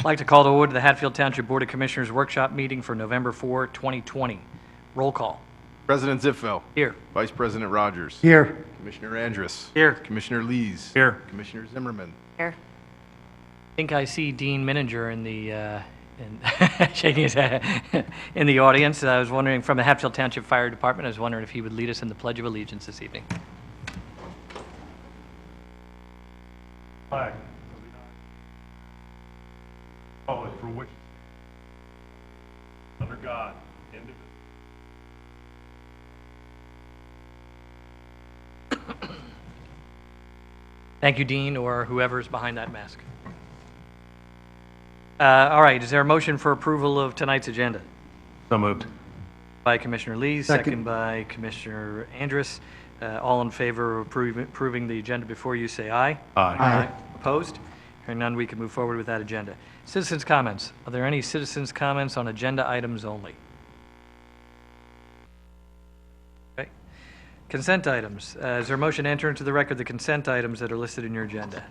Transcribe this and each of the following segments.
I'd like to call to order the Hatfield Township Board of Commissioners Workshop Meeting for November 4, 2020. Roll call. President Zipfel. Here. Vice President Rogers. Here. Commissioner Andrus. Here. Commissioner Lees. Here. Commissioner Zimmerman. Here. I think I see Dean Mininger in the, shaking his head, in the audience. I was wondering, from the Hatfield Township Fire Department, I was wondering if he would lead us in the Pledge of Allegiance this evening. Flag. Republic for which under God, indivisible. Thank you, Dean, or whoever's behind that mask. All right, is there a motion for approval of tonight's agenda? So moved. By Commissioner Lees, Second. second by Commissioner Andrus. All in favor of approving the agenda before you, say aye. Aye. Opposed? Hearing none, we can move forward with that agenda. Citizens' comments. Are there any citizens' comments on agenda items only? Okay. Consent items. Is there a motion to enter into the record the consent items that are listed in your agenda?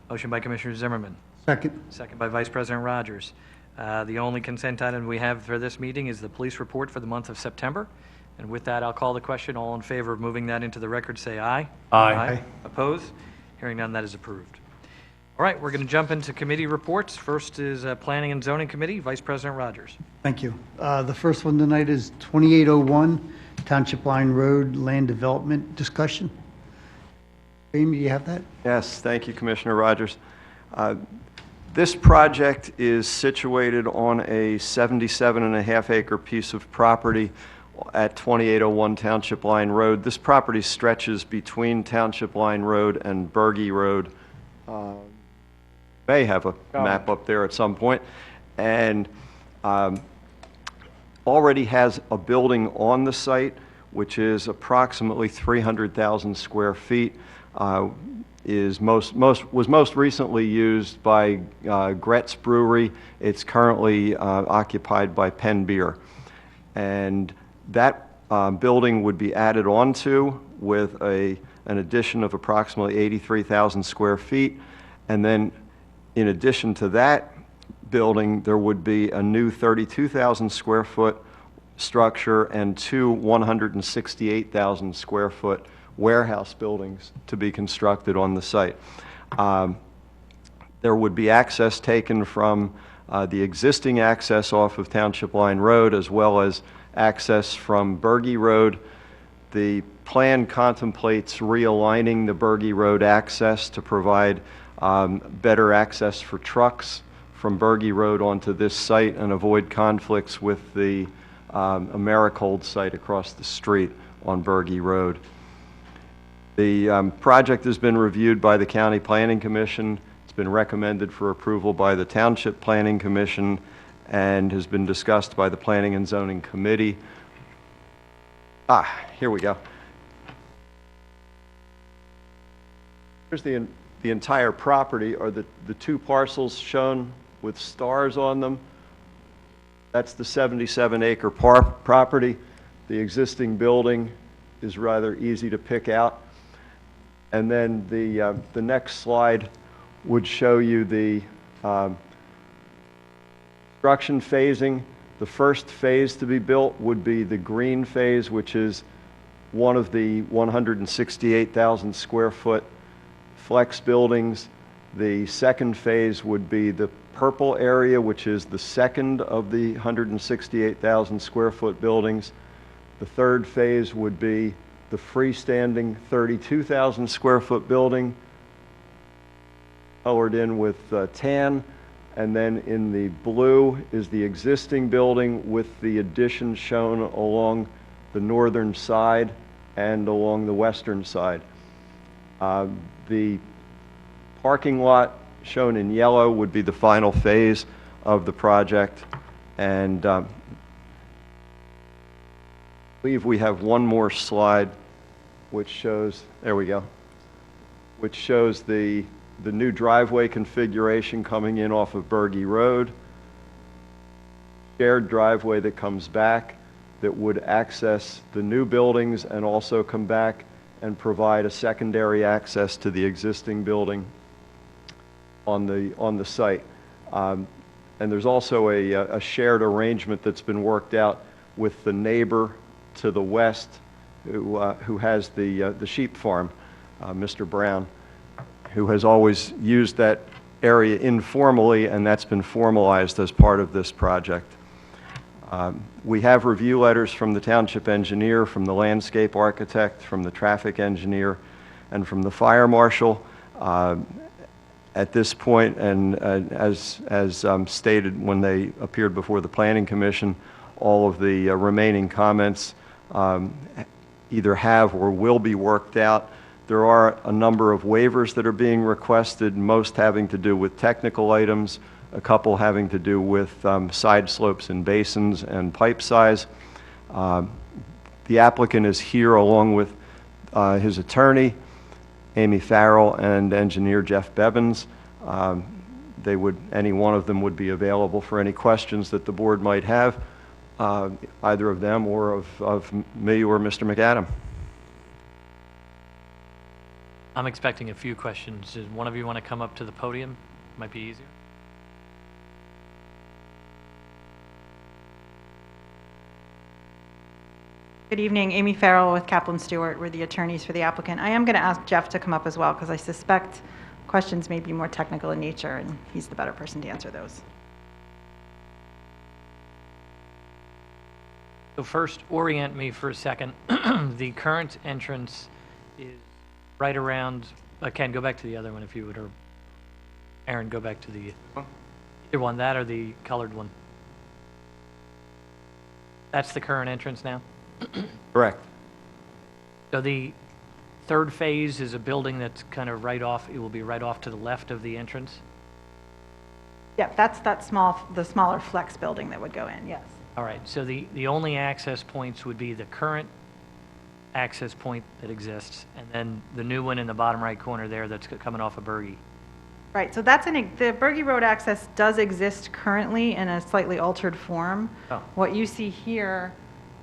Motion by Commissioner Zimmerman. Second. Second by Vice President Rogers. The only consent item we have for this meeting is the police report for the month of September. And with that, I'll call the question. All in favor of moving that into the record, say aye. Aye. Opposed? Hearing none, that is approved. All right, we're going to jump into committee reports. First is Planning and Zoning Committee, Vice President Rogers. Thank you. The first one tonight is 2801 Township Line Road Land Development Discussion. Amy, do you have that? Yes, thank you, Commissioner Rogers. This project is situated on a 77.5-acre piece of property at 2801 Township Line Road. This property stretches between Township Line Road and Berge Road. May have a map up there at some point. And already has a building on the site, which is approximately 300,000 square feet. Was most recently used by Gretz Brewery. It's currently occupied by Penn Beer. And that building would be added onto with an addition of approximately 83,000 square feet. And then in addition to that building, there would be a new 32,000 square foot structure and two 168,000 square foot warehouse buildings to be constructed on the site. There would be access taken from the existing access off of Township Line Road, as well as access from Berge Road. The plan contemplates realigning the Berge Road access to provide better access for trucks from Berge Road onto this site and avoid conflicts with the Americold site across the street on Berge Road. The project has been reviewed by the County Planning Commission. It's been recommended for approval by the Township Planning Commission and has been discussed by the Planning and Zoning Committee. Here we go. Here's the entire property, are the two parcels shown with stars on them. That's the 77-acre property. The existing building is rather easy to pick out. And then the next slide would show you the construction phasing. The first phase to be built would be the green phase, which is one of the 168,000 square foot flex buildings. The second phase would be the purple area, which is the second of the 168,000 square foot buildings. The third phase would be the freestanding 32,000 square foot building, colored in with tan. And then in the blue is the existing building with the addition shown along the northern side and along the western side. The parking lot shown in yellow would be the final phase of the project. And I believe we have one more slide which shows, there we go, which shows the new driveway configuration coming in off of Berge Road. Shared driveway that comes back that would access the new buildings and also come back and provide a secondary access to the existing building on the site. And there's also a shared arrangement that's been worked out with the neighbor to the west who has the sheep farm, Mr. Brown, who has always used that area informally, and that's been formalized as part of this project. We have review letters from the township engineer, from the landscape architect, from the traffic engineer, and from the fire marshal. At this point, and as stated when they appeared before the Planning Commission, all of the remaining comments either have or will be worked out. There are a number of waivers that are being requested, most having to do with technical items, a couple having to do with side slopes and basins and pipe size. The applicant is here along with his attorney, Amy Farrell, and engineer Jeff Bevins. Any one of them would be available for any questions that the board might have, either of them or of me or Mr. McAdam. I'm expecting a few questions. Does one of you want to come up to the podium? Might be easier. Good evening, Amy Farrell with Kaplan Stewart. We're the attorneys for the applicant. I am going to ask Jeff to come up as well because I suspect questions may be more technical in nature and he's the better person to answer those. So first, orient me for a second. The current entrance is right around, Ken, go back to the other one if you would, or Aaron, go back to the, either one, that or the colored one. That's the current entrance now? Correct. So the third phase is a building that's kind of right off, it will be right off to the left of the entrance? Yeah, that's the smaller flex building that would go in, yes. All right, so the only access points would be the current access point that exists, and then the new one in the bottom right corner there that's coming off of Berge. Right, so that's the Berge Road access does exist currently in a slightly altered form. Oh. What you see here,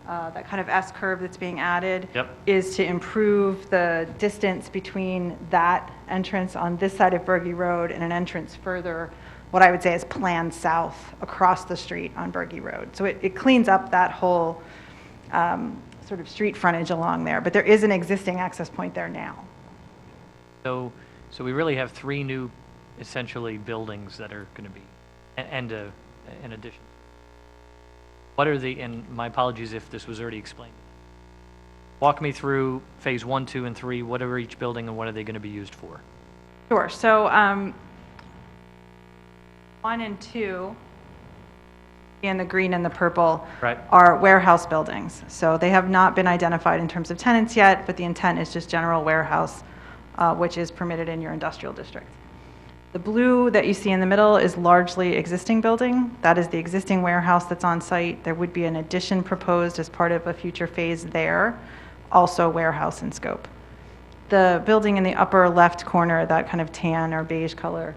that kind of S curve that's being added, Yep. is to improve the distance between that entrance on this side of Berge Road and an entrance further, what I would say is planned south across the street on Berge Road. So it cleans up that whole sort of street frontage along there, but there is an existing access point there now. So we really have three new, essentially, buildings that are going to be, and in addition. What are the, and my apologies if this was already explained. Walk me through phase 1, 2, and 3. What are each building and what are they going to be used for? Sure, so 1 and 2, in the green and the purple, Right. are warehouse buildings. So they have not been identified in terms of tenants yet, but the intent is just general warehouse, which is permitted in your industrial district. The blue that you see in the middle is largely existing building. That is the existing warehouse that's on site. There would be an addition proposed as part of a future phase there, also warehouse in scope. The building in the upper left corner, that kind of tan or beige color,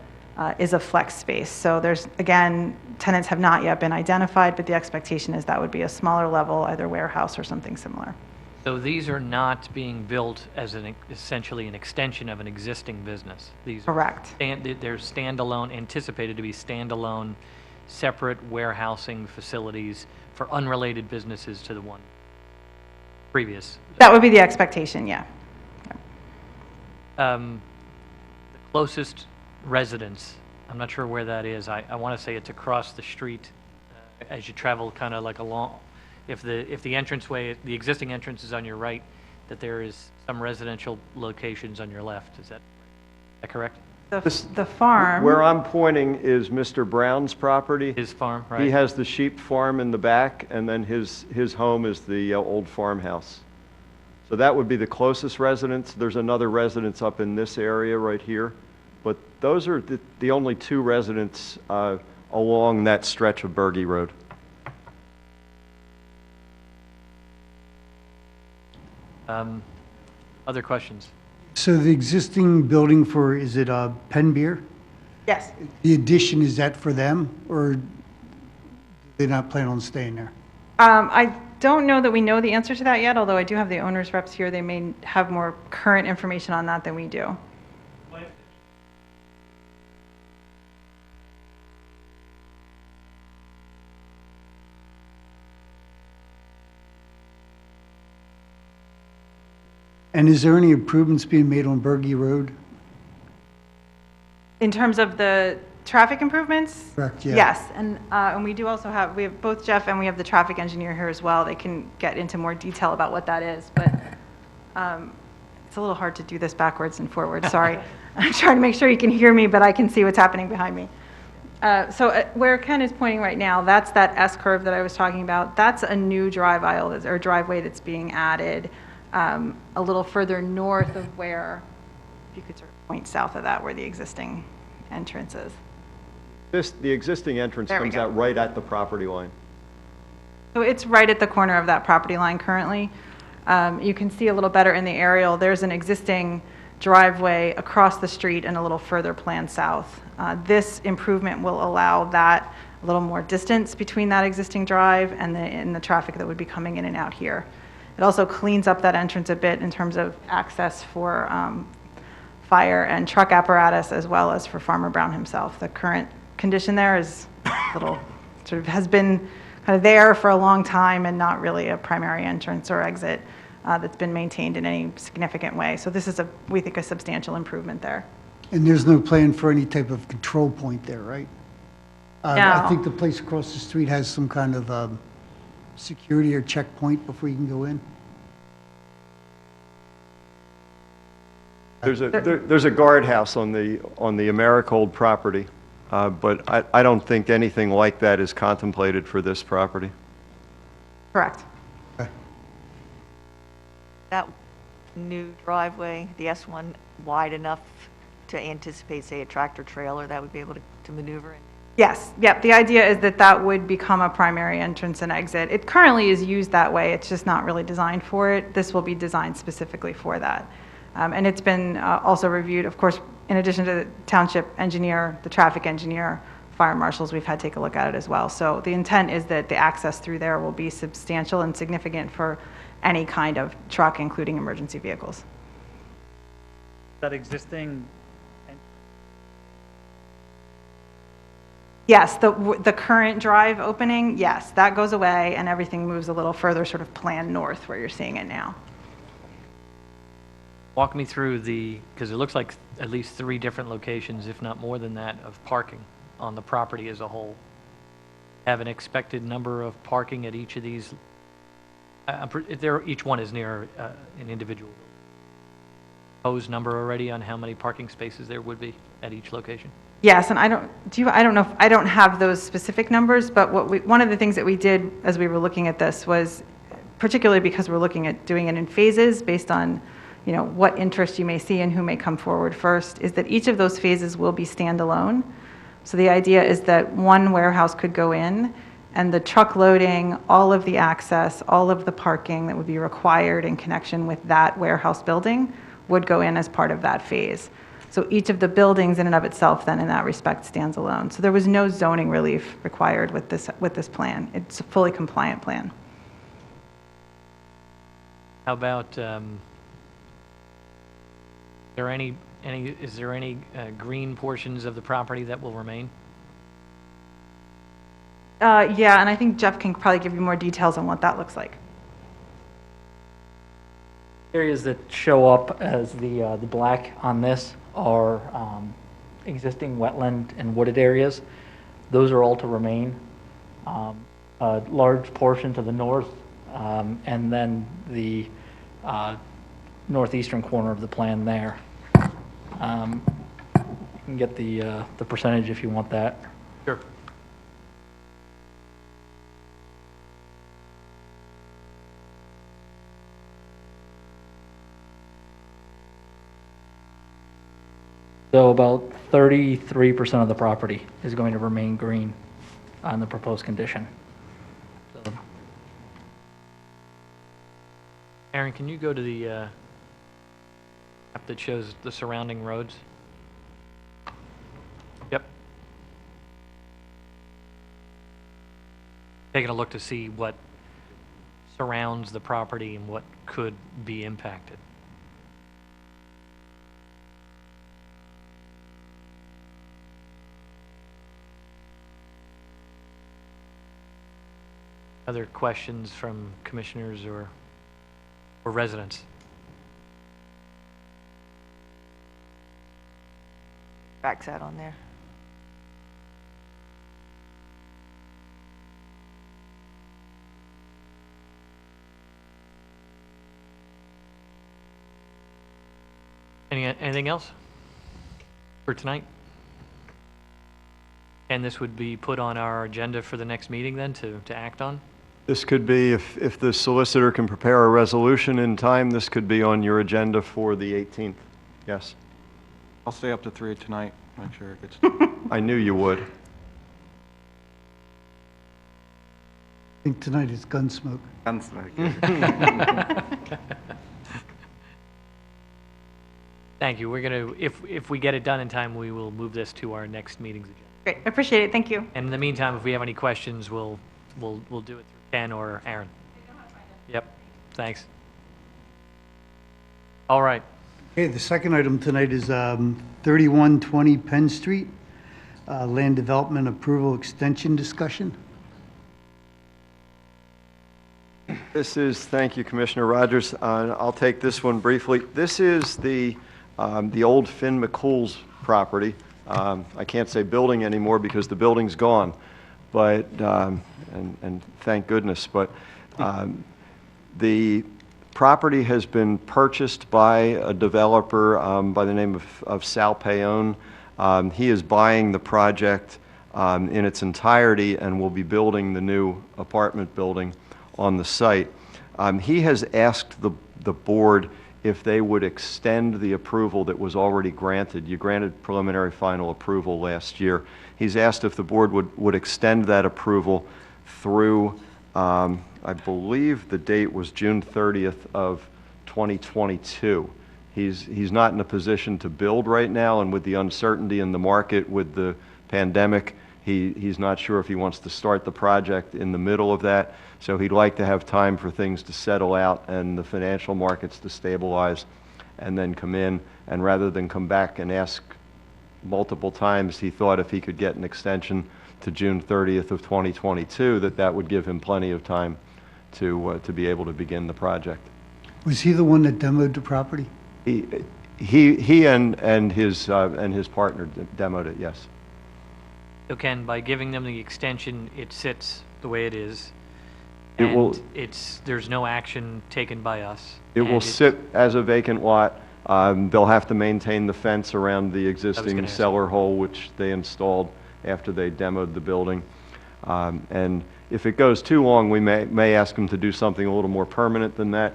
is a flex space. So there's, again, tenants have not yet been identified, but the expectation is that would be a smaller level, either warehouse or something similar. So these are not being built as essentially an extension of an existing business? These Correct. They're standalone, anticipated to be standalone, separate warehousing facilities for unrelated businesses to the one previous? That would be the expectation, yeah. The closest residence, I'm not sure where that is. I want to say it's across the street as you travel kind of like along. If the entranceway, the existing entrance is on your right, that there is some residential locations on your left. Is that correct? The farm. Where I'm pointing is Mr. Brown's property. His farm, right? He has the sheep farm in the back, and then his home is the old farmhouse. So that would be the closest residence. There's another residence up in this area right here, but those are the only two residents along that stretch of Berge Road. Other questions? So the existing building for, is it Penn Beer? Yes. The addition, is that for them, or they're not planning on staying there? I don't know that we know the answer to that yet, although I do have the owner's reps here. They may have more current information on that than we do. And is there any improvements being made on Bergie Road? In terms of the traffic improvements? Correct, yeah. Yes, and we do also have, we have both Jeff and we have the traffic engineer here as well. They can get into more detail about what that is, but it's a little hard to do this backwards and forwards, sorry. I'm trying to make sure you can hear me, but I can see what's happening behind me. Where Ken is pointing right now, that's that S curve that I was talking about. That's a new drive aisle or driveway that's being added a little further north of where, if you could sort of point south of that, where the existing entrance is. The existing entrance There we comes go. out right at the property line. So it's right at the corner of that property line currently. You can see a little better in the aerial. There's an existing driveway across the street and a little further plan south. This improvement will allow that a little more distance between that existing drive and the traffic that would be coming in and out here. It also cleans up that entrance a bit in terms of access for fire and truck apparatus, as well as for Farmer Brown himself. The current condition there is a little, sort of has been kind of there for a long time and not really a primary entrance or exit that's been maintained in any significant way. So this is, we think, a substantial improvement there. And there's no plan for any type of control point there, right? I No. think the place across the street has some kind of security or checkpoint before you can go in. There's a guardhouse on the Americold property, but I don't think anything like that is contemplated for this property. Correct. That new driveway, the S1, wide enough to anticipate, say, a tractor trailer that would be able to maneuver in? Yes, yep, the idea is that that would become a primary entrance and exit. It currently is used that way, it's just not really designed for it. This will be designed specifically for that. And it's been also reviewed, of course, in addition to the township engineer, the traffic engineer, fire marshals, we've had to take a look at it as well. So the intent is that the access through there will be substantial and significant for any kind of truck, including emergency vehicles. That existing, Yes, the current drive opening, yes, that goes away and everything moves a little further sort of planned north where you're seeing it now. Walk me through because it looks like at least 3 different locations, if not more than that, of parking on the property as a whole. Have an expected number of parking at each of these? Each one is near an individual. Proposed number already on how many parking spaces there would be at each location? Yes, and I don't know if, I don't have those specific numbers, but one of the things that we did as we were looking at this was, particularly because we're looking at doing it in phases based on, what interest you may see and who may come forward first, is that each of those phases will be standalone. So the idea is that one warehouse could go in, and the truck loading, all of the access, all of the parking that would be required in connection with that warehouse building would go in as part of that phase. So each of the buildings in and of itself then in that respect stands alone. So there was no zoning relief required with this plan. It's a fully compliant plan. How about, is there any green portions of the property that will remain? Yeah, and I think Jeff can probably give you more details on what that looks like. areas that show up as the black on this are existing wetland and wooded areas. Those are all to remain. A large portion to the north, and then the northeastern corner of the plan there. You can get the percentage if you want that. Sure. So about 33% of the property is going to remain green on the proposed condition. So, Aaron, can you go to the map that shows the surrounding roads? Yep. Taking a look to see what surrounds the property and what could be impacted. Other questions from commissioners or residents? setbacks out on there? Anything else for tonight? And this would be put on our agenda for the next meeting then to act on? This could be, if the solicitor can prepare a resolution in time, this could be on your agenda for the 18th. Yes, I'll stay up to 3 tonight, make sure it gets. I knew you would. I think tonight is Gunsmoke. Thank you. We're going to, if we get it done in time, we will move this to our next meeting's agenda. Great, I appreciate it, thank you. And in the meantime, if we have any questions, we'll do it through Ken or Aaron. Yep, thanks. All right. Okay, the second item tonight is 3120 Penn Street, land development approval extension discussion. This is, thank you, Commissioner Rogers. I'll take this one briefly. This is the old Finn McCool's property. I can't say building anymore because the building's gone, but, and thank goodness, but the property has been purchased by a developer by the name of Sal Payon. He is buying the project in its entirety and will be building the new apartment building on the site. He has asked the board if they would extend the approval that was already granted. You granted preliminary final approval last year. He's asked if the board would extend that approval through, I believe the date was June 30th of 2022. He's not in a position to build right now, and with the uncertainty in the market with the pandemic, he's not sure if he wants to start the project in the middle of that. So he'd like to have time for things to settle out and the financial markets to stabilize and then come in. And rather than come back and ask multiple times, he thought if he could get an extension to June 30th of 2022, that would give him plenty of time to be able to begin the project. Was he the one that demoed the property? He and his partner demoed it, yes. So Ken, by giving them the extension, it sits the way it is. It will- And there's no action taken by us. It will sit as a vacant lot. They'll have to maintain the fence around the existing gonna ask. cellar hole, which they installed after they demoed the building. And if it goes too long, we may ask them to do something a little more permanent than that.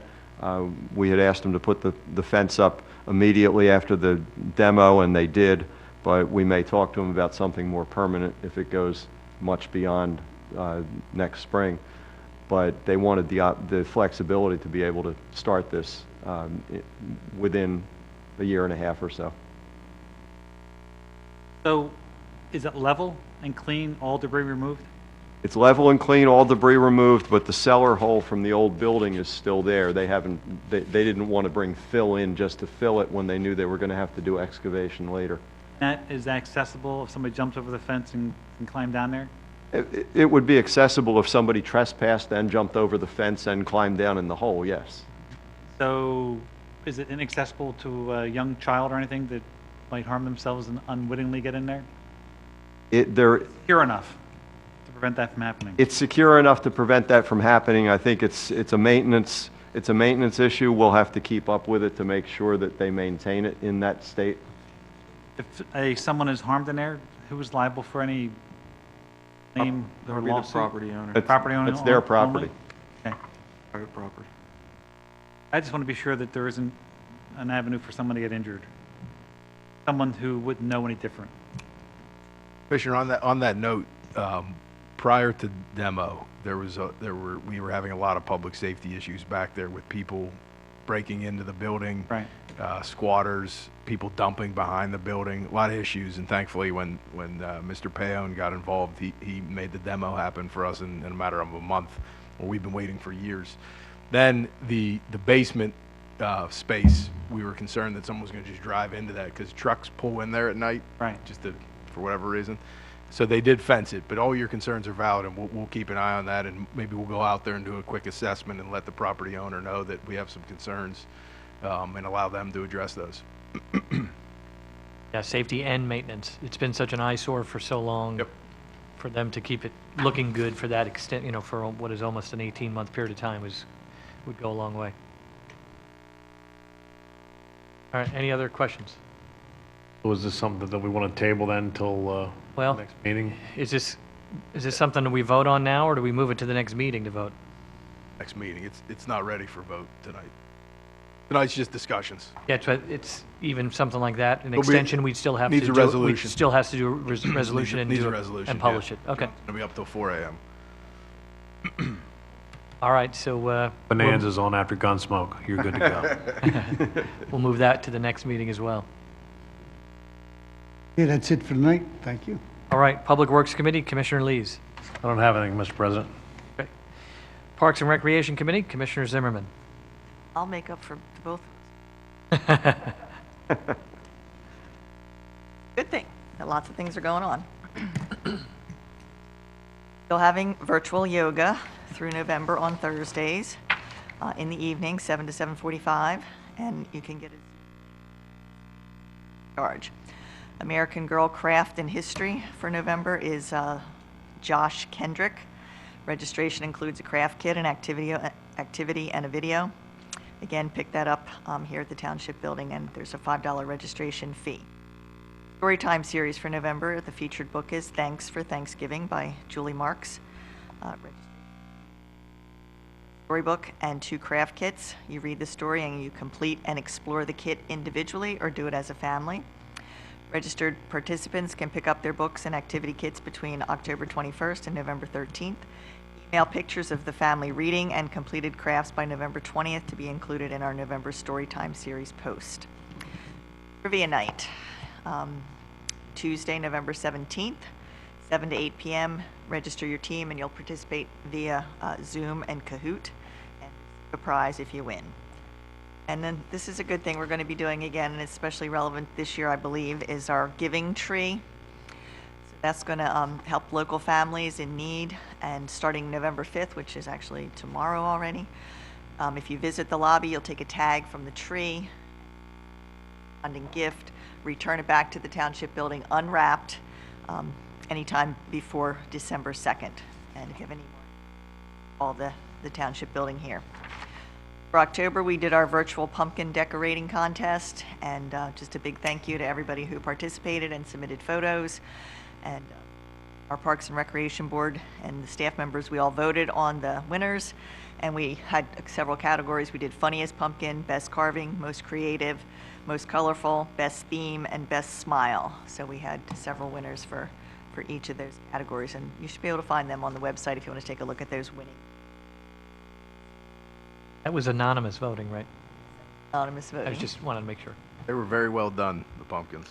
We had asked them to put the fence up immediately after the demo, and they did, but we may talk to them about something more permanent if it goes much beyond next spring. But they wanted the flexibility to be able to start this within a year and a half or so. So is it level and clean, all debris removed? It's level and clean, all debris removed, but the cellar hole from the old building is still there. They didn't want to bring fill in just to fill it when they knew they were going to have to do excavation later. That is accessible if somebody jumps over the fence and can climb down there? It would be accessible if somebody trespassed and jumped over the fence and climbed down in the hole, yes. So is it inaccessible to a young child or anything that might harm themselves and unwittingly get in there? Secure enough to prevent that from happening? It's secure enough to prevent that from happening. I think it's a maintenance issue. We'll have to keep up with it to make sure that they maintain it in that state. If someone is harmed in there, who is liable for any claim That or would be the lawsuit? property owner, Property owner It's their only? property. Okay. private property. I just want to be sure that there isn't an avenue for someone to get injured. Someone who wouldn't know any different. Commissioner, on that note, prior to demo, we were having a lot of public safety issues back there with people breaking into the building. Right. Squatters, people dumping behind the building, a lot of issues. And thankfully, when Mr. Payon got involved, he made the demo happen for us in a matter of a month, where we've been waiting for years. Then the basement space, we were concerned that someone was going to just drive into that because trucks pull in there at night, Right. for whatever reason. So they did fence it, but all your concerns are valid, and we'll keep an eye on that, and maybe we'll go out there and do a quick assessment and let the property owner know that we have some concerns, and allow them to address those. Yeah, safety and maintenance. It's been such an eyesore for so long. Yep. For them to keep it looking good for that extent, you know, for what is almost an 18-month period of time would go a long way. All right, any other questions? Was this something that we want to table then until Well- next meeting? Is this something that we vote on now, or do we move it to the next meeting to vote? Next meeting, it's not ready for vote tonight. Tonight's just discussions. Yeah, it's even something like that, an It'll be- extension, we'd still have to do. needs a we'd resolution. still has to do a resolution and Needs do a it, resolution, and publish yeah. it. Okay. It'll be up till 4 AM. All right, so Bonanza's on after Gunsmoke. You're good to go. we'll move that to the next meeting as well. Yeah, that's it for tonight. Thank you. All right, Public Works Committee, Commissioner Lees. I don't have anything, Mr. President. Okay. Parks and Recreation Committee, Commissioner Zimmerman. I'll make up for both. Good thing, that lots of things are going on. Still having virtual yoga through November on Thursdays in the evening, 7 to 7:45, and you can get a charge. American Girl Craft and History for November is Josh Kendrick. Registration includes a craft kit, an activity and a video. Again, pick that up here at the Township building, and there's a $5 registration fee. Storytime series for November, the featured book is Thanks for Thanksgiving by Julie Marks. Storybook and 2 craft kits. You read the story and you complete and explore the kit individually or do it as a family. Registered participants can pick up their books and activity kits between October 21st and November 13th. Email pictures of the family reading and completed crafts by November 20th to be included in our November Storytime series post. Trivia night, Tuesday, November 17th, 7 to 8 p.m. Register your team and you'll participate via Zoom and Kahoot, and a prize if you win. And then this is a good thing we're going to be doing again, and it's especially relevant this year, I believe, is our giving tree. So that's going to help local families in need, and starting November 5th, which is actually tomorrow already. If you visit the lobby, you'll take a tag from the tree, funding gift, return it back to the Township building unwrapped anytime before December 2nd. And if you have any more, call the Township building here. For October, we did our virtual pumpkin decorating contest, and just a big thank you to everybody who participated and submitted photos. And our Parks and Recreation Board and the staff members, we all voted on the winners, and we had several categories. We did funniest pumpkin, best carving, most creative, most colorful, best theme, and best smile. So we had several winners for each of those categories, and you should be able to find them on the website if you want to take a look at those winning. That was anonymous voting, right? Anonymous I voting. just wanted to make sure. They were very well done, the pumpkins.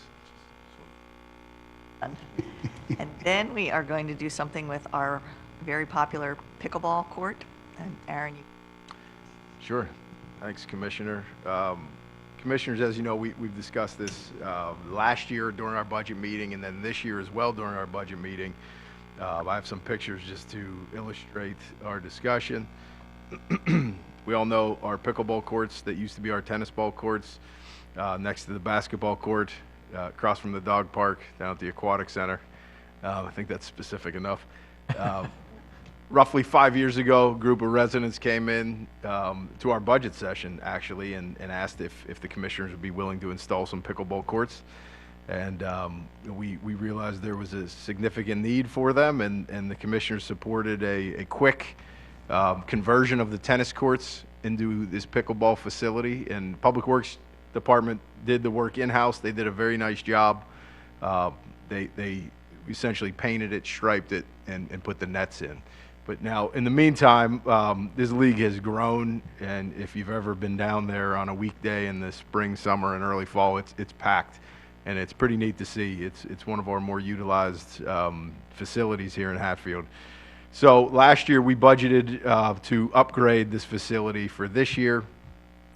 And then we are going to do something with our very popular pickleball court. And Aaron, you Sure. Thanks, Commissioner. Commissioners, as you know, we've discussed this last year during our budget meeting, and then this year as well during our budget meeting. I have some pictures just to illustrate our discussion. We all know our pickleball courts that used to be our tennis ball courts, next to the basketball court, across from the dog park, down at the aquatic center. I think that's specific enough. Roughly 5 years ago, a group of residents came in to our budget session, actually, and asked if the commissioners would be willing to install some pickleball courts. And we realized there was a significant need for them, and the commissioners supported a quick conversion of the tennis courts into this pickleball facility. And Public Works Department did the work in-house. They did a very nice job. They essentially painted it, striped it, and put the nets in. But now, in the meantime, this league has grown, and if you've ever been down there on a weekday in the spring, summer, and early fall, it's packed, and it's pretty neat to see. It's one of our more utilized facilities here in Hatfield. So last year, we budgeted to upgrade this facility for this year.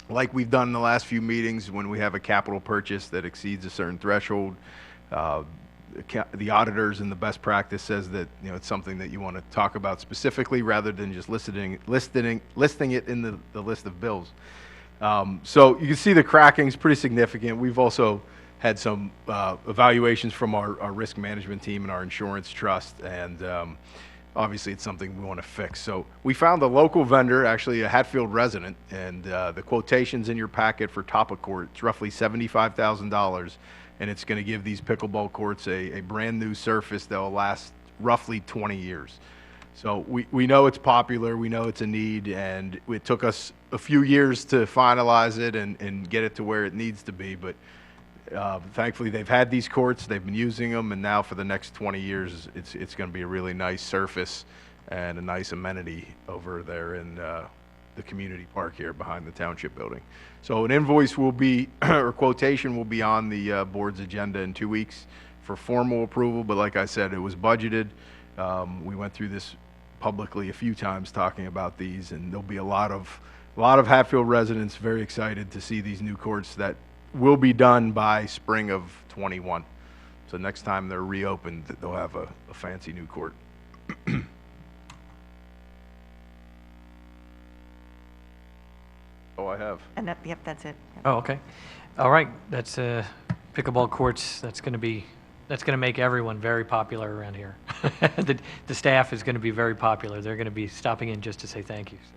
Like we've done in the last few meetings, when we have a capital purchase that exceeds a certain threshold, the auditors and the best practice says that it's something that you want to talk about specifically rather than just listing it in the list of bills. So you can see the cracking is pretty significant. We've also had some evaluations from our risk management team and our insurance trust, and obviously it's something we want to fix. So we found a local vendor, actually a Hatfield resident, and the quotation's in your packet for top of court. It's roughly $75,000, and it's going to give these pickleball courts a brand new surface that will last roughly 20 years. So we know it's popular, we know it's a need, and it took us a few years to finalize it and get it to where it needs to be, but thankfully they've had these courts, they've been using them, and now for the next 20 years, it's going to be a really nice surface and a nice amenity over there in the community park here behind the Township building. So an invoice will be, or quotation will be on the board's agenda in 2 weeks for formal approval, but like I said, it was budgeted. We went through this publicly a few times talking about these, and there'll be a lot of Hatfield residents very excited to see these new courts that will be done by spring of '21. So next time they're reopened, they'll have a fancy new court. Oh, I have. And that, yep, that's it. Yep. Oh, okay. All right, that's pickleball courts. That's going to make everyone very popular around here. The staff is going to be very popular. They're going to be stopping in just to say thank you. So,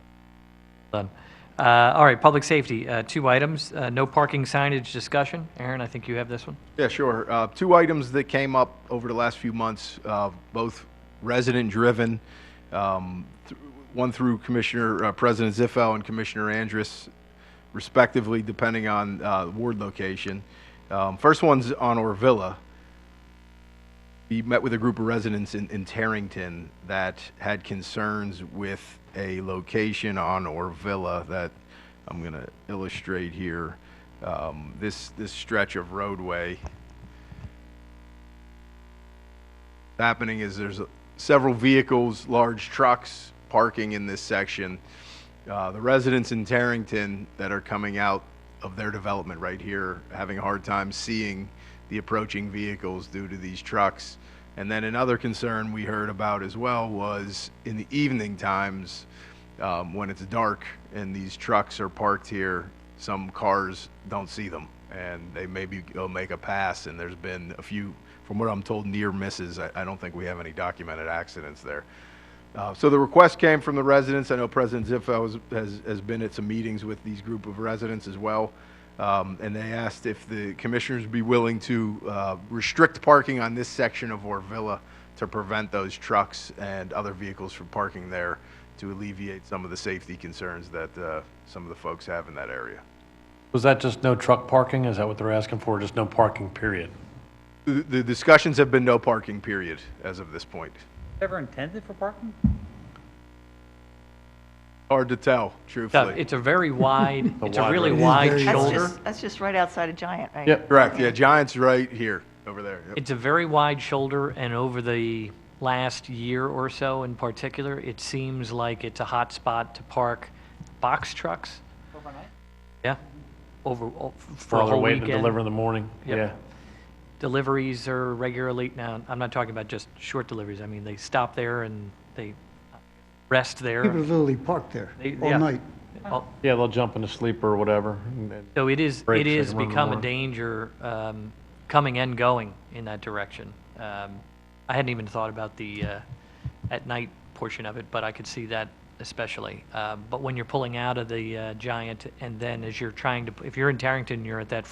done. All right, public safety, 2 items. No parking signage discussion. Aaron, I think you have this one. Yeah, sure. 2 items that came up over the last few months, both resident-driven, one through Commissioner President Ziffel and Commissioner Andrus, respectively, depending on ward location. First one's on Orvilla. We met with a group of residents in Tarrington that had concerns with a location on Orvilla that I'm going to illustrate here. This stretch of roadway. What's happening is there's several vehicles, large trucks parking in this section. The residents in Tarrington that are coming out of their development right here having a hard time seeing the approaching vehicles due to these trucks. And then another concern we heard about as well was in the evening times when it's dark and these trucks are parked here, some cars don't see them and they maybe go make a pass, and there's been a few, from what I'm told, near misses. I don't think we have any documented accidents there. So the request came from the residents. I know President Ziffel has been at some meetings with these group of residents as well. And they asked if the commissioners be willing to restrict parking on this section of Orvilla to prevent those trucks and other vehicles from parking there to alleviate some of the safety concerns that some of the folks have in that area. Was that just no truck parking? Is that what they're asking for? Just no parking, period? The discussions have been no parking, period, as of this point. Ever intended for parking? Hard to tell, truthfully. It's a very wide, it's a wide really road. wide It is very shoulder. That's just right outside of Giant, right? Yep. Correct, yeah, Giant's right here, over there. Yep. It's a very wide shoulder, and over the last year or so in particular, it seems like it's a hot spot to park box trucks. Overnight? Yeah, for a While they're whole waiting to weekend. deliver in the morning? Yep. Yeah. Deliveries are regularly, now, I'm not talking about just short deliveries. I mean, they stop there and they rest there. People literally park there They- all yeah. night. Oh, Yeah, they'll jump into sleep or whatever. and So it is Breaks, they can run in the become a morning. danger coming and going in that direction. I hadn't even thought about the at night portion of it, but I could see that especially. But when you're pulling out of the Giant, and then as you're trying to, if you're in Tarrington, you're at that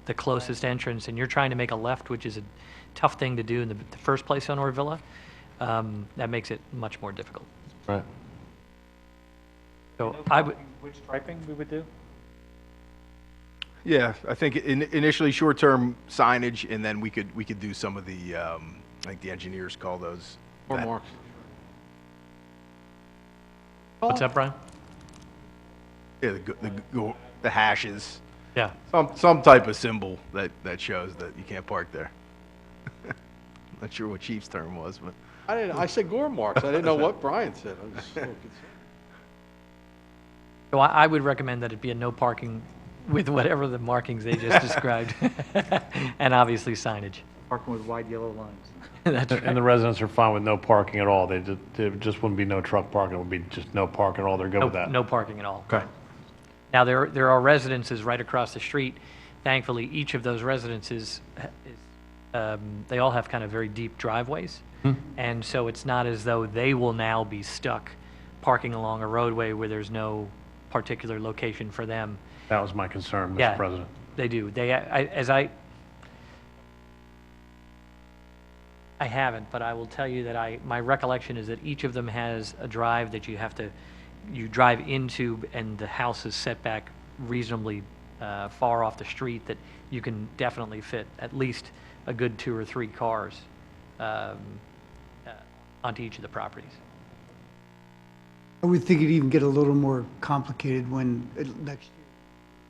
the closest entrance, and you're trying to make a left, which is a tough thing to do in the first place on Orvilla, that makes it much more difficult. Right. So I would, Which striping we would do? Yeah, I think initially short-term signage, and then we could do some of the, like the engineers call those. Or that- marks. what's up, Brian? Yeah, the hashes, Yeah. some type of symbol that shows that you can't park there. Not sure what Chief's term was, but. I said gore marks. I didn't know what Brian said. I was so concerned. So I would recommend that it be a no parking with whatever the markings they just described, and obviously signage. Parking with wide yellow lines. That's right. And the residents are fine with no parking at all. They just wouldn't be no truck parking. It would be just no parking at all. They're good with that. No parking at all. Okay. Now, there are residences right across the street thankfully, each of those residences, they all have kind of very deep driveways. And so it's not as though they will now be stuck parking along a roadway where there's no particular location for them. That was my concern, Yeah, Mr. President. they do. I haven't, but I will tell you that my recollection is that each of them has a drive that you drive into, and the house is set back reasonably far off the street, that you can definitely fit at least a good 2 or 3 cars onto each of the properties. I would think it'd even get a little more complicated when next year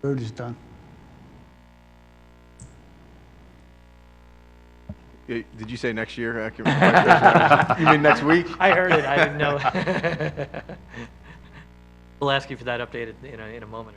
the road is done. Did you say next year? You mean next week? I heard it, I didn't know. We'll ask you for that update in a moment.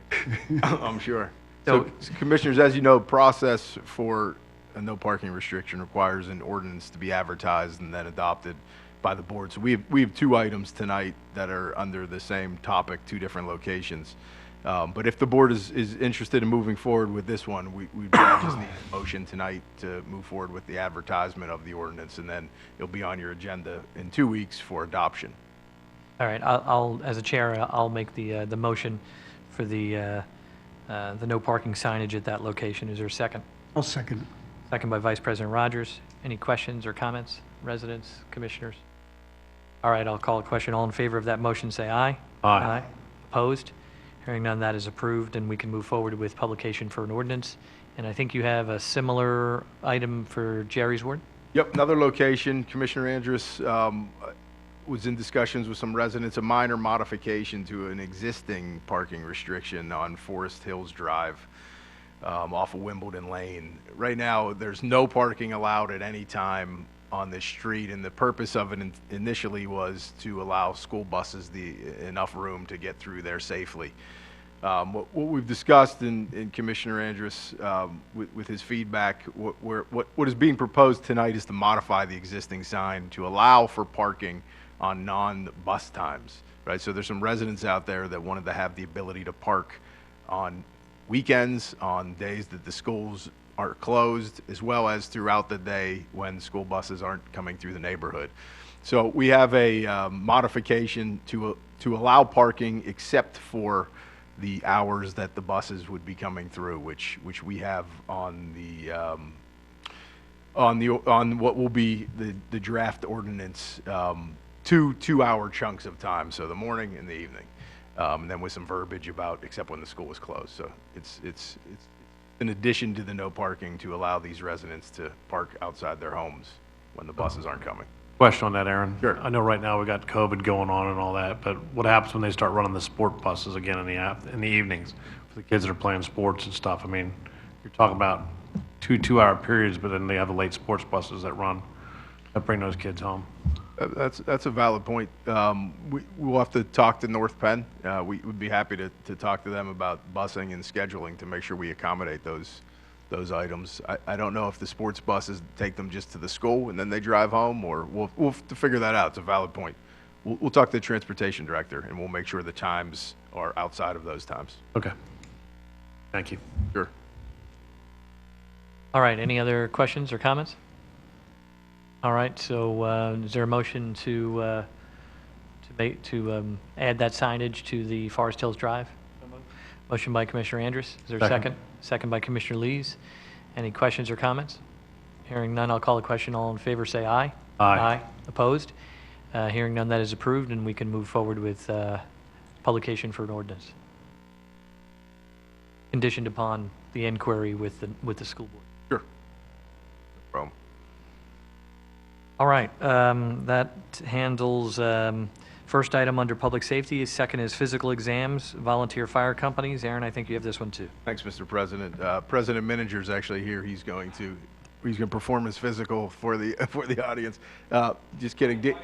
I'm sure. So, Commissioners, as you know, process for a no parking restriction requires an ordinance to be advertised and then adopted by the board. So we have 2 items tonight that are under the same topic, 2 different locations. But if the board is interested in moving forward with this one, we just need a motion tonight to move forward with the advertisement of the ordinance, and then it'll be on your agenda in 2 weeks for adoption. All right, I'll as a chair, I'll make the motion for the no parking signage at that location. Is there a second? I'll second it. Second by Vice President Rogers. Any questions or comments, residents, commissioners? All right, I'll call a question. All in favor of that motion, say aye. Aye. Opposed? Hearing none, that is approved, and we can move forward with publication for an ordinance. And I think you have a similar item for Jerry's ward? Yep, another location. Commissioner Andrus was in discussions with some residents, a minor modification to an existing parking restriction on Forest Hills Drive off of Wimbledon Lane. Right now, there's no parking allowed at any time on this street, and the purpose of it initially was to allow school buses enough room to get through there safely. What we've discussed in Commissioner Andrus with his feedback, what is being proposed tonight is to modify the existing sign to allow for parking on non-bus times, right? So there's some residents out there that wanted to have the ability to park on weekends, on days that the schools are closed, as well as throughout the day when school buses aren't coming through the neighborhood. So we have a modification to allow parking except for the hours that the buses would be coming through, which we have on what will be the draft ordinance, 2-hour chunks of time, so the morning and the evening, and then with some verbiage about except when the school is closed. So it's in addition to the no parking to allow these residents to park outside their homes when the buses aren't coming. Question on that, Aaron. Sure. I know right now we got COVID going on and all that, but what happens when they start running the sport buses again in the evenings for the kids that are playing sports and stuff? I mean, you're talking about 2-hour periods, but then they have the late sports buses that bring those kids home. That's a valid point. We'll have to talk to North Penn. We would be happy to talk to them about busing and scheduling to make sure we accommodate those items. I don't know if the sports buses take them just to the school and then they drive home, or we'll have to figure that out. It's a valid point. We'll talk to the transportation director, and we'll make sure the times are outside of those times. Okay. Thank you. Sure. All right, any other questions or comments? All right, so is there a motion to add that signage to the Forest Hills Drive? Motion by Commissioner Andrus. Is there a second? Second by Commissioner Lees. Any questions or comments? Hearing none, I'll call the question. All in favor, say aye. Aye. Opposed? Hearing none, that is approved, and we can move forward with publication for an ordinance, conditioned upon the inquiry with the school board. Sure. No problem. All right, that handles first item under public safety. Second is physical exams, volunteer fire companies. Aaron, I think you have this one too. Thanks, Mr. President. President Miniger is actually here. He's going to perform his physical for the audience. Just kidding.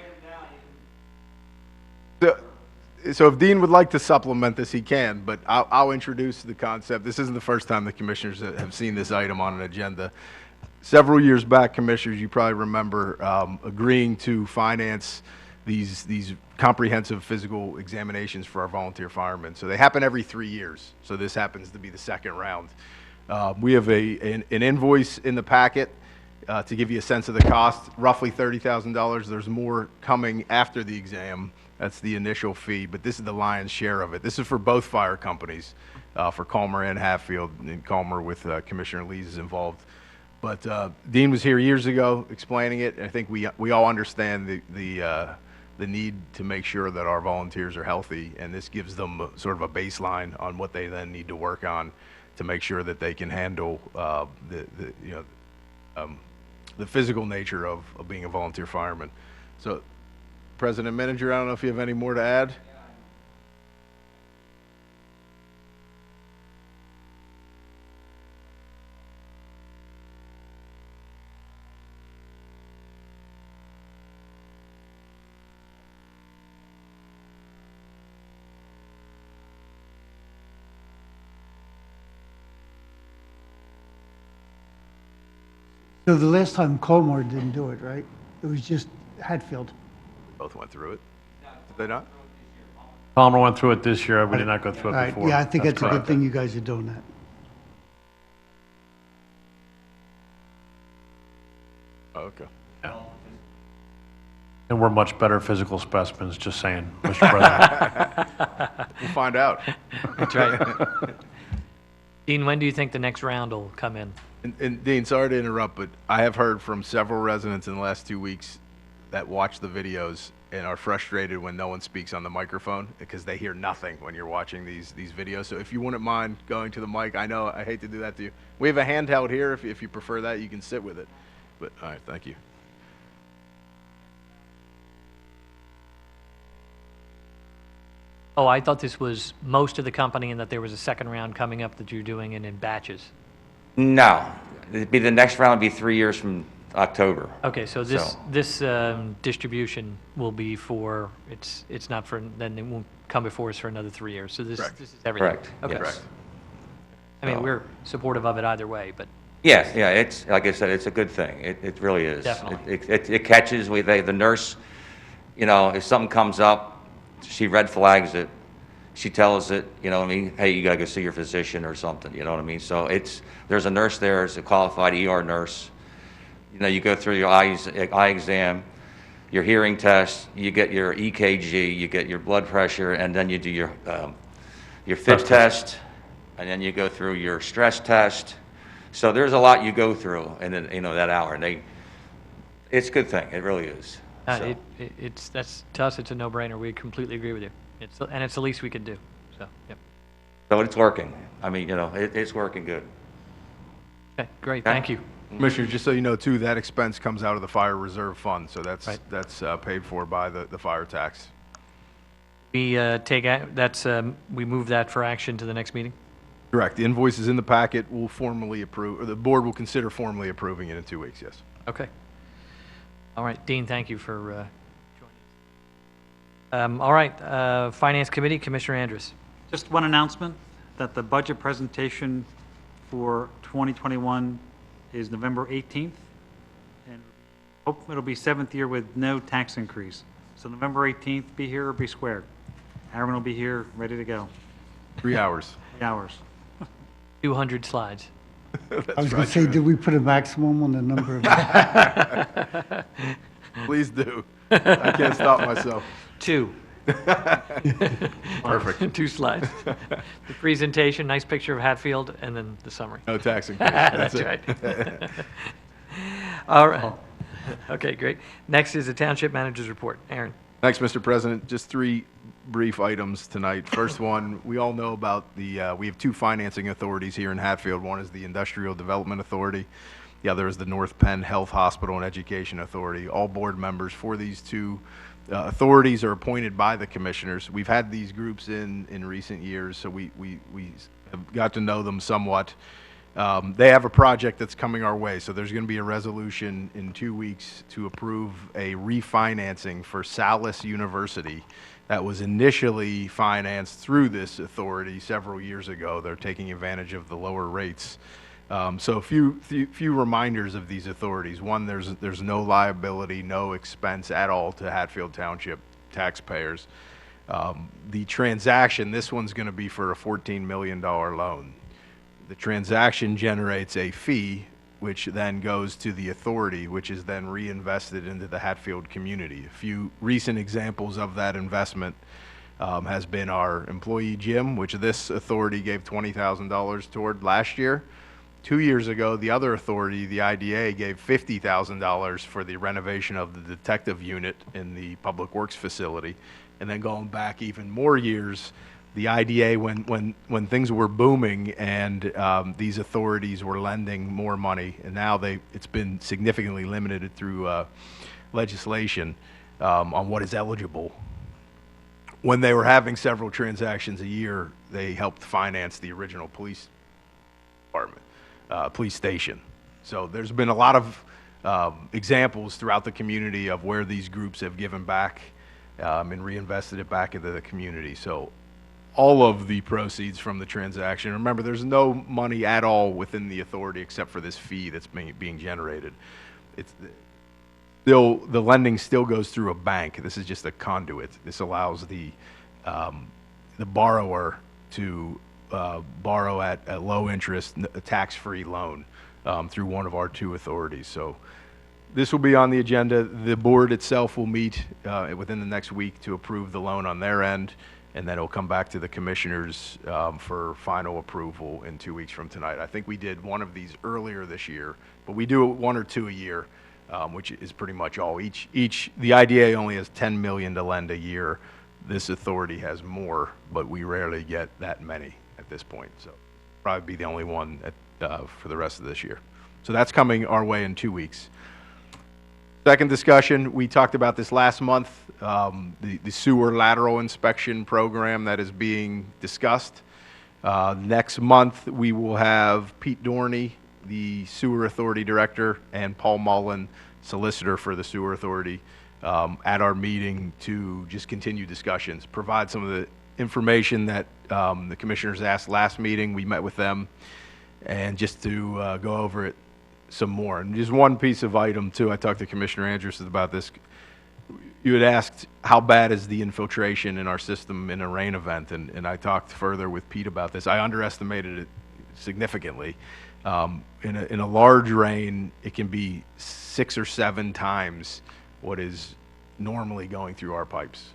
So if Dean would like to supplement this, he can, but I'll introduce the concept. This isn't the first time the commissioners have seen this item on an agenda. Several years back, commissioners, you probably remember agreeing to finance these comprehensive physical examinations for our volunteer firemen. So they happen every 3 years. So this happens to be the second round. We have an invoice in the packet to give you a sense of the cost, roughly $30,000. There's more coming after the exam. That's the initial fee, but this is the lion's share of it. This is for both fire companies, for Calmer and Hatfield, and Calmer with Commissioner Lees is involved. But Dean was here years ago explaining it. I think we all understand the need to make sure that our volunteers are healthy, and this gives them sort of a baseline on what they then need to work on to make sure that they can handle the physical nature of being a volunteer fireman. So, President Manager, I don't know if you have any more to add. So the last time Colmar didn't do it, right? It was just Hatfield. Both went through it. Did they not? Palmer went through it this year. We did not go through All it right, before. yeah, I think that's a good correct. thing you guys are doing that. Okay. And we're much better physical specimens, just saying, Mr. President. We'll find out. That's right. Dean, when do you think the next round will come in? And Dean, sorry to interrupt, but I have heard from several residents in the last 2 weeks that watch the videos and are frustrated when no one speaks on the microphone because they hear nothing when you're watching these videos. So if you wouldn't mind going to the mic, I know I hate to do that to you. We have a handheld here. If you prefer that, you can sit with it. But all right, thank you. Oh, I thought this was most of the company and that there was a second round coming up that you're doing in batches. No, it'd be the next round would be 3 years from October. Okay, so this distribution will be for, it's not for, then it won't come before us for another 3 years. So this is everything? Correct, Okay. yes. I mean, So- we're supportive of it either way, but Yes, yeah, it's, like I said, it's a good thing. It really is. Definitely. It catches, the nurse, you know, if something comes up, she red flags it. She tells it, you know what I mean, hey, you gotta go see your physician or something, you know what I mean? So there's a nurse there, it's a qualified ER nurse. You know, you go through your eye exam, your hearing test, you get your EKG, you get your blood pressure, and then you do your fit test, and then you go through your stress test. So there's a lot you go through in, you know, that hour, and it's a good thing, it really is. So, that's, to us, it's a no-brainer. We completely agree with you. And it's the least we could do, so, yep. so it's working. I mean, you know, it's working good. Okay, great, thank you. Commissioner, just so you know too, that expense comes out of the fire reserve fund, so that's Right. paid for by the fire tax. We we move that for action to the next meeting? Correct. The invoice is in the packet. We'll formally approve, or the board will consider formally approving it in 2 weeks, yes. Okay. All right, Dean, thank you for joining us. All right, Finance Committee, Commissioner Andrus. Just one announcement, that the budget presentation for 2021 is November 18th, and hope it'll be 7th year with no tax increase. So November 18th, be here or be squared. Aaron will be here, ready to go. 3 hours. 3 hours. 200 slides. I was going to say, did we put a maximum on the number of? Please do. I can't stop myself. 2. Perfect. 2 slides. The presentation, nice picture of Hatfield, and then the summary. No tax increase. That's it. right. All right. Okay, great. Next is the Township Manager's Report. Aaron. Thanks, Mr. President. Just 3 brief items tonight. First one, we all know about we have 2 financing authorities here in Hatfield. One is the Industrial Development Authority. The other is the North Penn Health Hospital and Education Authority. All board members for these 2 authorities are appointed by the commissioners. We've had these groups in recent years, so we have got to know them somewhat. They have a project that's coming our way, so there's going to be a resolution in 2 weeks to approve a refinancing for Salis University that was initially financed through this authority several years ago. They're taking advantage of the lower rates. So a few reminders of these authorities. One, there's no liability, no expense at all to Hatfield Township taxpayers. The transaction, this one's going to be for a $14 million loan. The transaction generates a fee, which then goes to the authority, which is then reinvested into the Hatfield community. A few recent examples of that investment has been our employee gym, which this authority gave $20,000 toward last year. 2 years ago, the other authority, the IDA, gave $50,000 for the renovation of the detective unit in the Public Works facility. And then going back even more years, the IDA, when things were booming and these authorities were lending more money, and now it's been significantly limited through legislation on what is eligible. When they were having several transactions a year, they helped finance the original police department, police station. So there's been a lot of examples throughout the community of where these groups have given back and reinvested it back into the community. So all of the proceeds from the transaction, remember, there's no money at all within the authority except for this fee that's being generated. It's still, the lending still goes through a bank. This is just a conduit. This allows the borrower to borrow at a low interest, a tax-free loan through one of our two authorities. So this will be on the agenda. The board itself will meet within the next week to approve the loan on their end, and then it'll come back to the commissioners for final approval in 2 weeks from tonight. I think we did one of these earlier this year, but we do one or two a year, which is pretty much all. The IDA only has 10 million to lend a year. This authority has more, but we rarely get that many at this point. So probably be the only one for the rest of this year. So that's coming our way in 2 weeks. Second discussion, we talked about this last month, the sewer lateral inspection program that is being discussed. Next month, we will have Pete Dorney, the sewer authority director, and Paul Mullen, solicitor for the sewer authority, at our meeting to just continue discussions, provide some of the information that the commissioners asked last meeting. We met with them, and just to go over it some more. And just one piece of item too, I talked to Commissioner Andrews about this. You had asked how bad is the infiltration in our system in a rain event, and I talked further with Pete about this. I underestimated it significantly. In a large rain, it can be 6 or 7 times what is normally going through our pipes.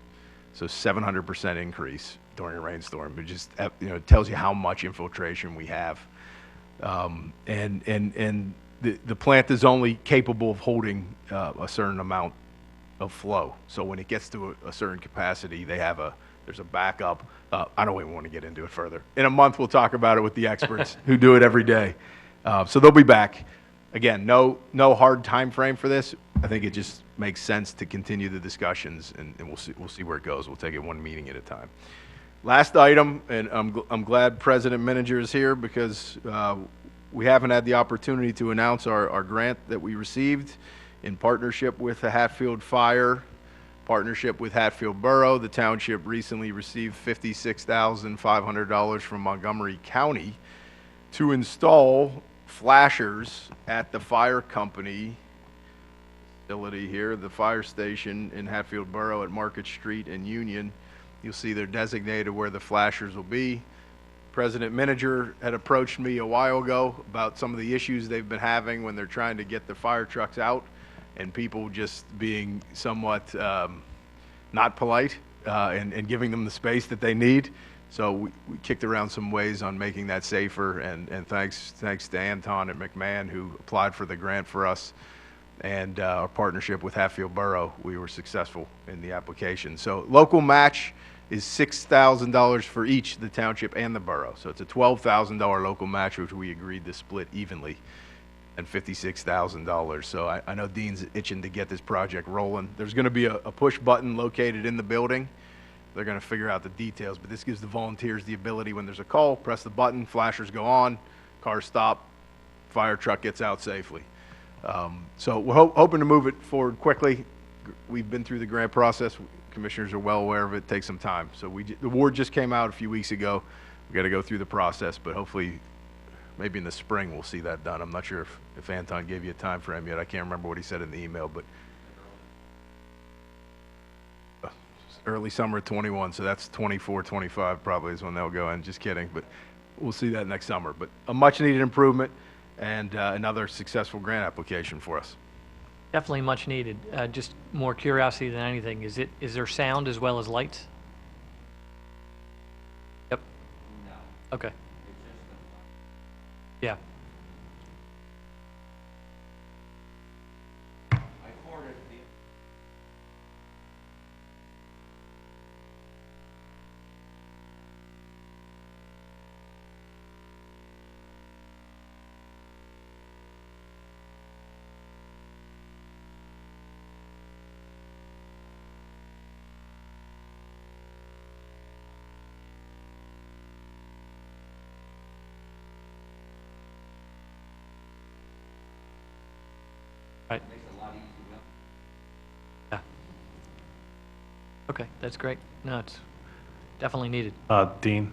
So 700% increase during a rainstorm. It just, it tells you how much infiltration we have. The plant is only capable of holding a certain amount of flow. So when it gets to a certain capacity, there's a backup. I don't even want to get into it further. In a month, we'll talk about it with the experts who do it every day. So they'll be back. Again, no hard time frame for this. I think it just makes sense to continue the discussions, and we'll see where it goes. We'll take it one meeting at a time. Last item, and I'm glad President Mininger is here because we haven't had the opportunity to announce our grant that we received in partnership with the Hatfield Fire, partnership with Hatfield Boro. The township recently received $56,500 from Montgomery County to install flashers at the fire company facility here, the fire station in Hatfield Boro at Market Street and Union. You'll see they're designated where the flashers will be. President Mininger had approached me a while ago about some of the issues they've been having when they're trying to get the fire trucks out, and people just being somewhat not polite and giving them the space that they need. So we kicked around some ways on making that safer, and thanks to Anton at McMahon who applied for the grant for us, and our partnership with Hatfield Borough, we were successful in the application. So local match is $6,000 for each, the township and the borough. So it's a $12,000 local match, which we agreed to split evenly, and $56,000. So I know Dean's itching to get this project rolling. There's going to be a push button located in the building. They're going to figure out the details, but this gives the volunteers the ability, when there's a call, press the button, flashers go on, cars stop, fire truck gets out safely. So we're hoping to move it forward quickly. We've been through the grant process. Commissioners are well aware of it. It takes some time. So the award just came out a few weeks ago. We've got to go through the process, but hopefully maybe in the spring we'll see that done. I'm not sure if Anton gave you a time frame yet. I can't remember what he said in the email, but early summer 21, so that's 24, 25 probably is when they'll go in. Just kidding, but we'll see that next summer. But a much-needed improvement and another successful grant application for us. Definitely much needed. Just more curiosity than anything. Is there sound as well as lights? Yep. No. Okay. Yeah. Right. Yeah. Okay, that's great. No, it's definitely needed. Dean?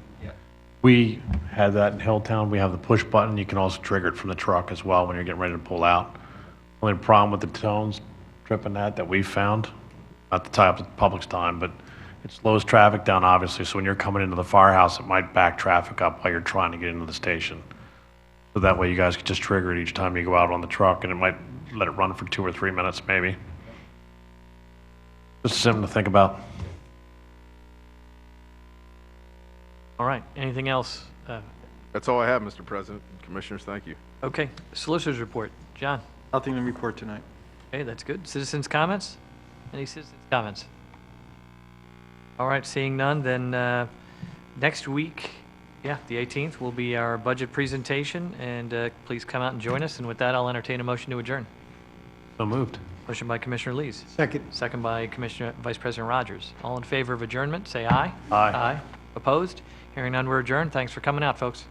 We had that in Hilltown. We have the push button. You can also trigger it from the truck as well when you're getting ready to pull out. Only problem with the tones tripping that we found, not to tie up the public's time, but it slows traffic down, obviously. So when you're coming into the firehouse, it might back traffic up while you're trying to get into the station. So that way you guys could just trigger it each time you go out on the truck, and it might let it run for 2 or 3 minutes, maybe. Just something to think about. All right, anything else? That's all I have, Mr. President. Commissioners, thank you. Okay, Solicitor's report. John? Nothing to report tonight. Okay, that's good. Citizens' comments? Any citizens' comments? All right, seeing none, then next week, yeah, the 18th, will be our budget presentation, and please come out and join us. And with that, I'll entertain a motion to adjourn. So moved. Motion by Commissioner Lees. Second. Second by Vice President Rogers. All in favor of adjournment, say aye. Aye. Aye. Opposed? Hearing none, we're adjourned. Thanks for coming out, folks.